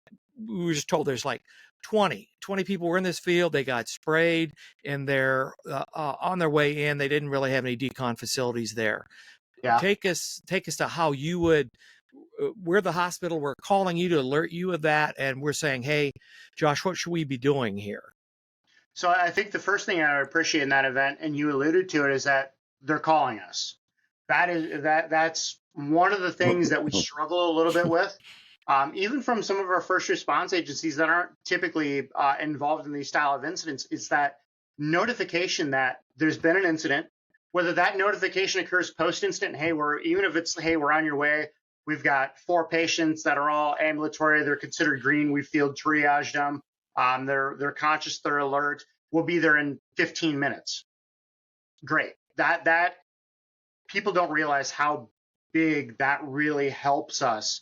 we were just told there's like 20 people were in this field. They got sprayed, and they're on their way in. They didn't really have any decon facilities there. Yeah. Take us to how you would. We're the hospital. We're calling you to alert you of that, and we're saying, "Hey, Josh, what should we be doing here?" So I think the first thing I appreciate in that event, and you alluded to it, is that they're calling us. That's one of the things that we struggle a little bit with. Even from some of our first response agencies that aren't typically involved in these style of incidents, is that notification that there's been an incident, whether that notification occurs post-incident, hey, even if it's, hey, we're on your way, we've got 4 patients that are all ambulatory, they're considered green, we field triaged them, they're conscious, they're alert, we'll be there in 15 minutes. Great. That people don't realize how big that really helps us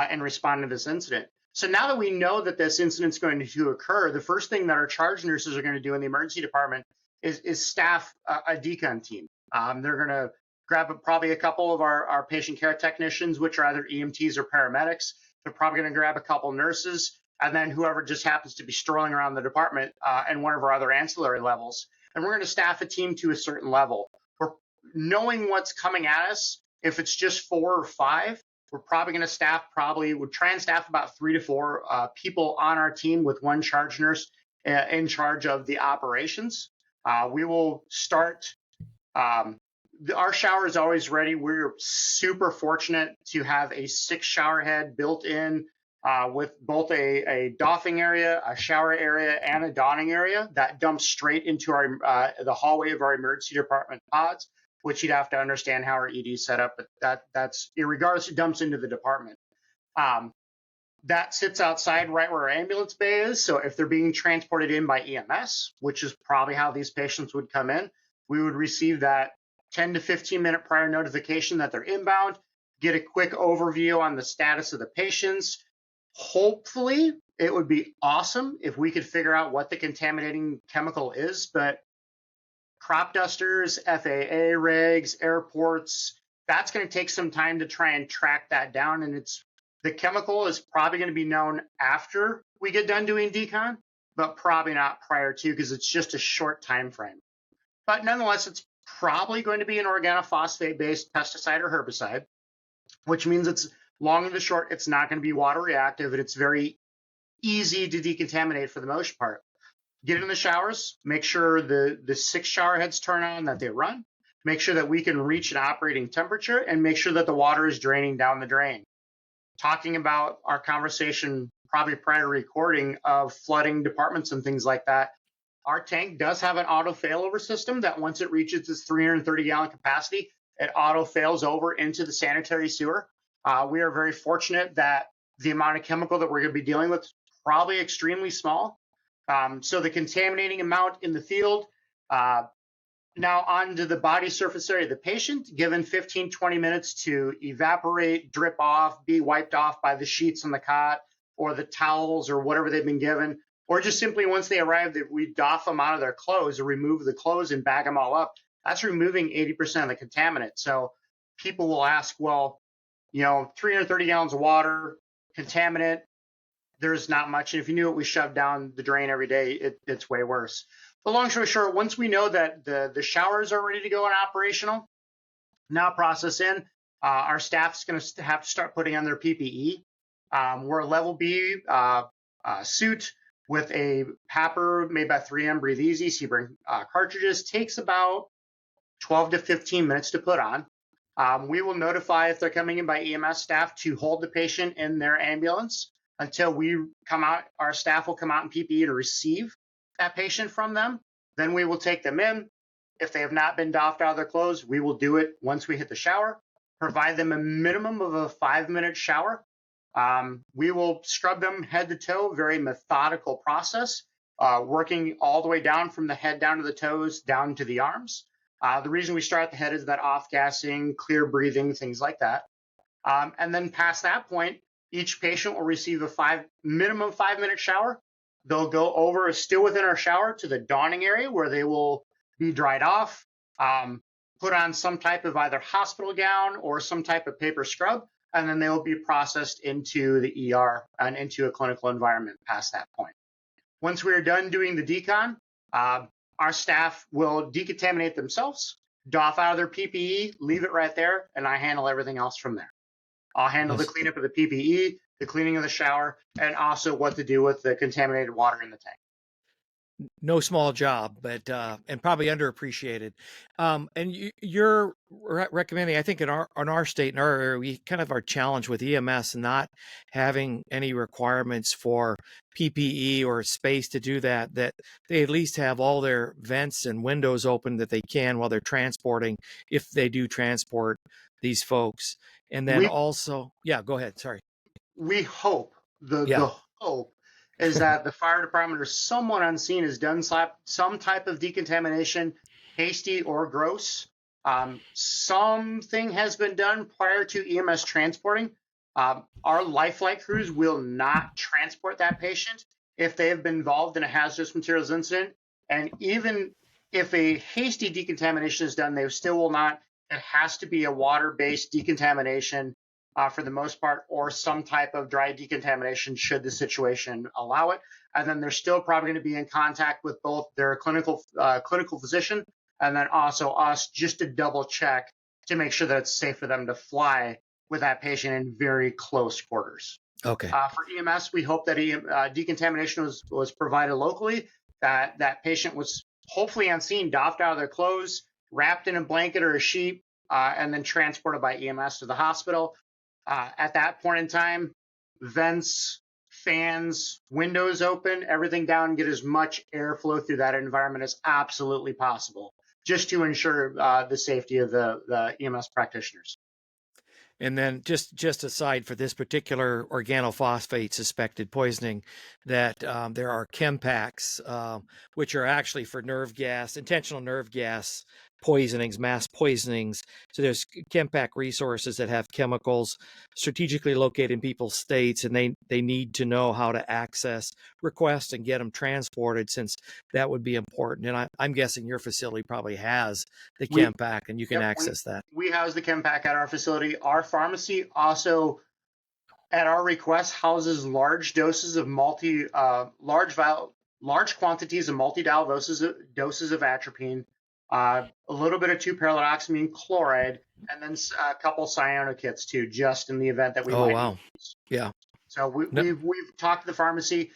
in responding to this incident. So now that we know that this incident's going to occur, the first thing that our charge nurses are going to do in the emergency department is staff a decon team. They're going to grab probably a couple of our patient care technicians, which are either EMTs or paramedics. They're probably going to grab a couple nurses, and then whoever just happens to be strolling around the department and one of our other ancillary levels. And we're going to staff a team to a certain level. We're knowing what's coming at us. If it's just 4 or 5, we're probably going to would try and staff about 3 to 4 people on our team, with one charge nurse in charge of the operations. We will start. Our shower is always ready. We're super fortunate to have a 6 shower head built in with both a doffing area, a shower area, and a donning area that dumps straight into the hallway of our emergency department pods, which you'd have to understand how our ED is set up, but that's irregardless, it dumps into the department. That sits outside right where our ambulance bay is. So if they're being transported in by EMS, which is probably how these patients would come in, we would receive that 10 to 15 minute prior notification that they're inbound, get a quick overview on the status of the patients. Hopefully, it would be awesome if we could figure out what the contaminating chemical is, but crop dusters, FAA regs, airports, that's going to take some time to try and track that down. And the chemical is probably going to be known after we get done doing decon, but probably not prior to, because it's just a short time frame. But nonetheless, it's probably going to be an organophosphate-based pesticide or herbicide, which means it's long and the short, it's not going to be water reactive, and it's very easy to decontaminate for the most part. Get in the showers, make sure the 6 shower heads turn on, that they run, make sure that we can reach an operating temperature, and make sure that the water is draining down the drain. Talking about our conversation probably prior to recording of flooding departments and things like that, our tank does have an auto failover system that once it reaches its 330 gallon capacity, it auto fails over into the sanitary sewer. We are very fortunate that the amount of chemical that we're going to be dealing with is probably extremely small. So the contaminating amount in the field, now onto the body surface area of the patient, given 15, 20 minutes to evaporate, drip off, be wiped off by the sheets on the cot or the towels or whatever they've been given, or just simply once they arrive, that we doff them out of their clothes or remove the clothes and bag them all up. That's removing 80% of the contaminant. So people will ask, well, 330 gallons of water, contaminant, there's not much. And if you knew what we shoved down the drain every day, it's way worse. But long story short, once we know that the showers are ready to go and operational, now process in, our staff's going to have to start putting on their PPE. We're a level B suit with a PAPR made by 3M Breathe Easy Sebring cartridges. Takes about 12 to 15 minutes to put on. We will notify if they're coming in by EMS staff to hold the patient in their ambulance until we come out. Our staff will come out in PPE to receive that patient from them. Then we will take them in. If they have not been doffed out of their clothes, we will do it once we hit the shower. Provide them a minimum of a 5-minute shower. We will scrub them head to toe, very methodical process, working all the way down from the head down to the toes, down to the arms. The reason we start at the head is that off-gassing, clear breathing, things like that. And then past that point, each patient will receive a minimum 5-minute shower. They'll go over, still within our shower, to the donning area where they will be dried off, put on some type of either hospital gown or some type of paper scrub, and then they will be processed into the ER and into a clinical environment past that point. Once we are done doing the decon, our staff will decontaminate themselves, doff out of their PPE, leave it right there, and I handle everything else from there. I'll handle the cleanup of the PPE, the cleaning of the shower, and also what to do with the contaminated water in the tank. No small job, but and probably underappreciated. And you're recommending, I think, in our state, in our area, we kind of are challenged with EMS not having any requirements for PPE or space to do that. That they at least have all their vents and windows open that they can while they're transporting, if they do transport these folks. And then also, yeah, go ahead. Sorry. We hope the hope is that the fire department or someone on scene has done some type of decontamination, hasty or gross. Something has been done prior to EMS transporting. Our life flight crews will not transport that patient if they have been involved in a hazardous materials incident. And even if a hasty decontamination is done, they still will not. It has to be a water-based decontamination for the most part, or some type of dry decontamination should the situation allow it. And then they're still probably going to be in contact with both their clinical physician and then also us, just to double check to make sure that it's safe for them to fly with that patient in very close quarters. Okay. For EMS, we hope that decontamination was provided locally, that patient was hopefully on scene, doffed out of their clothes, wrapped in a blanket or a sheet, and then transported by EMS to the hospital. At that point in time, vents, fans, windows open, everything down, get as much airflow through that environment as absolutely possible, just to ensure the safety of the EMS practitioners. And then just aside for this particular organophosphate suspected poisoning, that there are chem packs, which are actually for intentional nerve gas poisonings, mass poisonings. So there's chem pack resources that have chemicals strategically located in people's states, and they need to know how to access requests and get them transported, since that would be important. And I'm guessing your facility probably has the chem pack, and you can access that. We house the chem pack at our facility. Our pharmacy also, at our request, houses large doses of large quantities of multi-dial doses of atropine, a little bit of 2-parallodoxamine chloride, and then a couple cyano-kits too, just in the event that we might need these. Yeah. So we've talked to the pharmacy.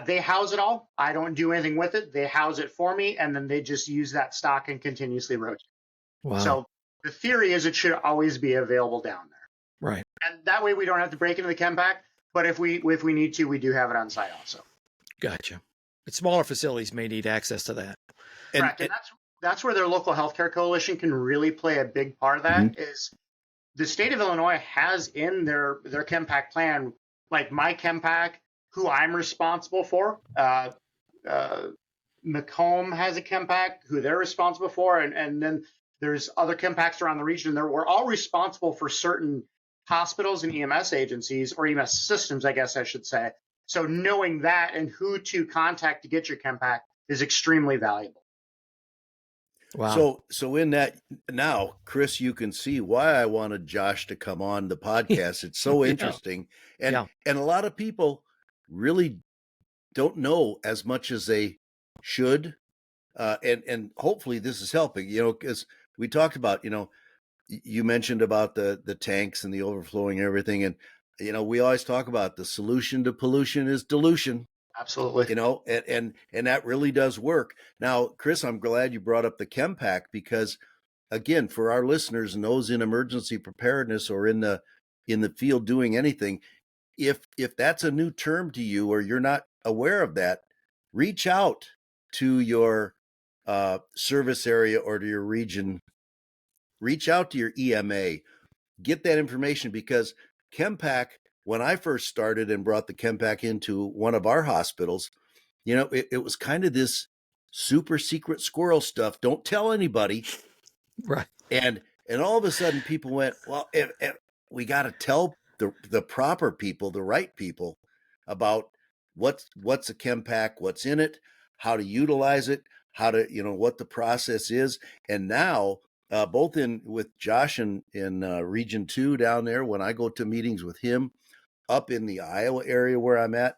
They house it all. I don't do anything with it. They house it for me, and then they just use that stock and continuously rotate. Wow. So the theory is it should always be available down there. Right. And that way we don't have to break into the chem pack. But if we need to, we do have it on site also. Gotcha. But smaller facilities may need access to that. Correct. And that's where their local healthcare coalition can really play a big part of that. Is the state of Illinois has in their chem pack plan, like my chem pack, who I'm responsible for. Macomb has a chem pack who they're responsible for, and then there's other chem packs around the region. We're all responsible for certain hospitals and EMS agencies, or EMS systems, I guess I should say. So knowing that and who to contact to get your chem pack is extremely valuable. Wow. So in that now, Chris, you can see why I wanted Josh to come on the podcast. It's so interesting. And a lot of people really don't know as much as they should. And hopefully this is helping, because we talked about, you mentioned about the tanks and the overflowing and everything. And we always talk about the solution to pollution is dilution. Absolutely. And that really does work. Now, Chris, I'm glad you brought up the ChemPack, because again, for our listeners and those in emergency preparedness or in the field doing anything, if that's a new term to you or you're not aware of that, reach out to your service area or to your region. Reach out to your EMA. Get that information, because ChemPack, when I first started and brought the ChemPack into one of our hospitals, it was kind of this super secret squirrel stuff. Don't tell anybody. Right. And all of a sudden people went, well, if we got to tell the proper people, the right people, about what's a ChemPack, what's in it, how to utilize it, how to, what the process is. And now, both with Josh in Region 2 down there, when I go to meetings with him up in the Iowa area where I'm at,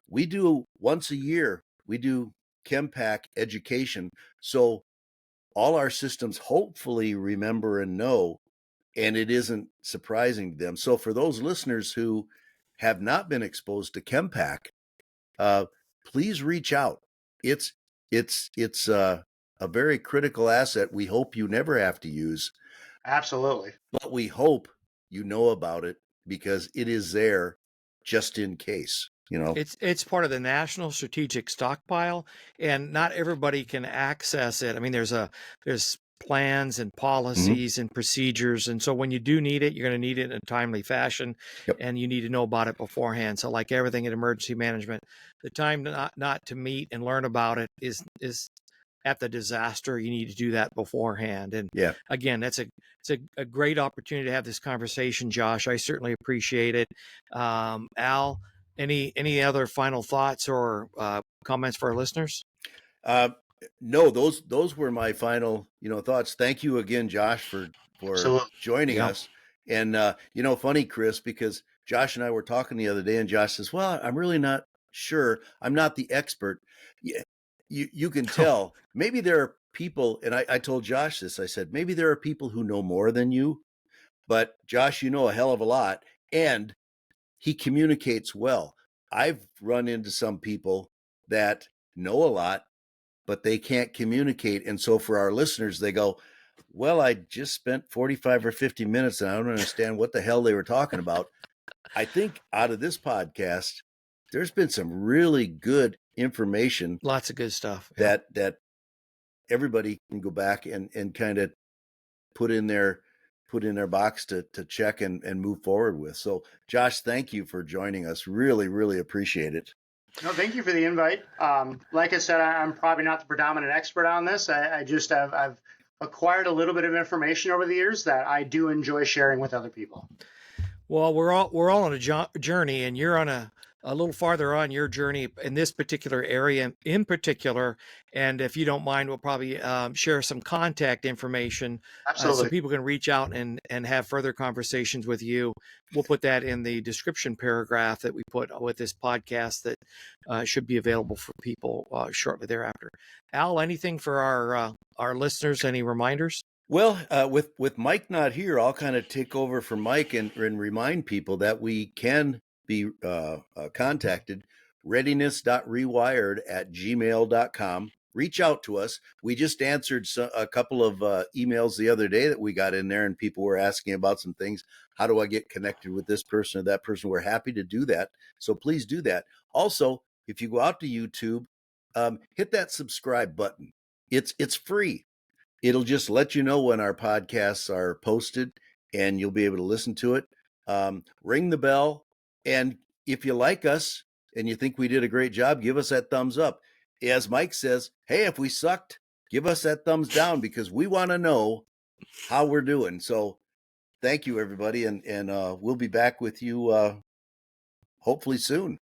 we do once a year, we do ChemPack education. So all our systems hopefully remember and know, and it isn't surprising to them. So for those listeners who have not been exposed to ChemPack, please reach out. It's a very critical asset we hope you never have to use. Absolutely. But we hope you know about it, because it is there just in case. It's part of the national strategic stockpile, and not everybody can access it. I mean, there's plans and policies and procedures, and so when you do need it, you're going to need it in a timely fashion. Yep. And you need to know about it beforehand. So, like everything in emergency management, the time not to meet and learn about it is at the disaster. You need to do that beforehand. And Yeah. again, it's a great opportunity to have this conversation, Josh. I certainly appreciate it. Al, any other final thoughts or comments for our listeners? No, those were my final, thoughts. Thank you again, Josh, for Absolutely. joining us. And funny, Chris, because Josh and I were talking the other day, and Josh says, "Well, I'm really not sure. I'm not the expert." Yeah, you can tell. Maybe there are people, and I told Josh this. I said, maybe there are people who know more than you, but Josh, you know a hell of a lot, and he communicates well. I've run into some people that know a lot, but they can't communicate. And so for our listeners, they go, well, I just spent 45 or 50 minutes and I don't understand what the hell they were talking about. I think out of this podcast, there's been some really good information. Lots of good stuff. That everybody can go back and kind of put in their box to check and move forward with. So Josh, thank you for joining us. Really, really appreciate it. No, thank you for the invite. Like I said, I'm probably not the predominant expert on this. I've acquired a little bit of information over the years that I do enjoy sharing with other people. Well, we're all on a journey, and you're on a little farther on your journey in this particular area in particular. And if you don't mind, we'll probably share some contact information so people can reach out and have further conversations with you. We'll put that in the description paragraph that we put with this podcast that should be available for people shortly thereafter. Al, anything for our listeners? Any reminders? Well, with Mike not here, I'll kind of take over for Mike and remind people that we can be contacted, readiness.rewired@gmail.com. Reach out to us. We just answered a couple of emails the other day that we got in there, and people were asking about some things. How do I get connected with this person or that person? We're happy to do that. So please do that. Also, if you go out to YouTube, hit that subscribe button. It's free. It'll just let you know when our podcasts are posted, and you'll be able to listen to it. Ring the bell. And if you like us and you think we did a great job, give us that thumbs up. As Mike says, hey, if we sucked, give us that thumbs down, because we want to know how we're doing. So thank you, everybody. And we'll be back with you hopefully soon.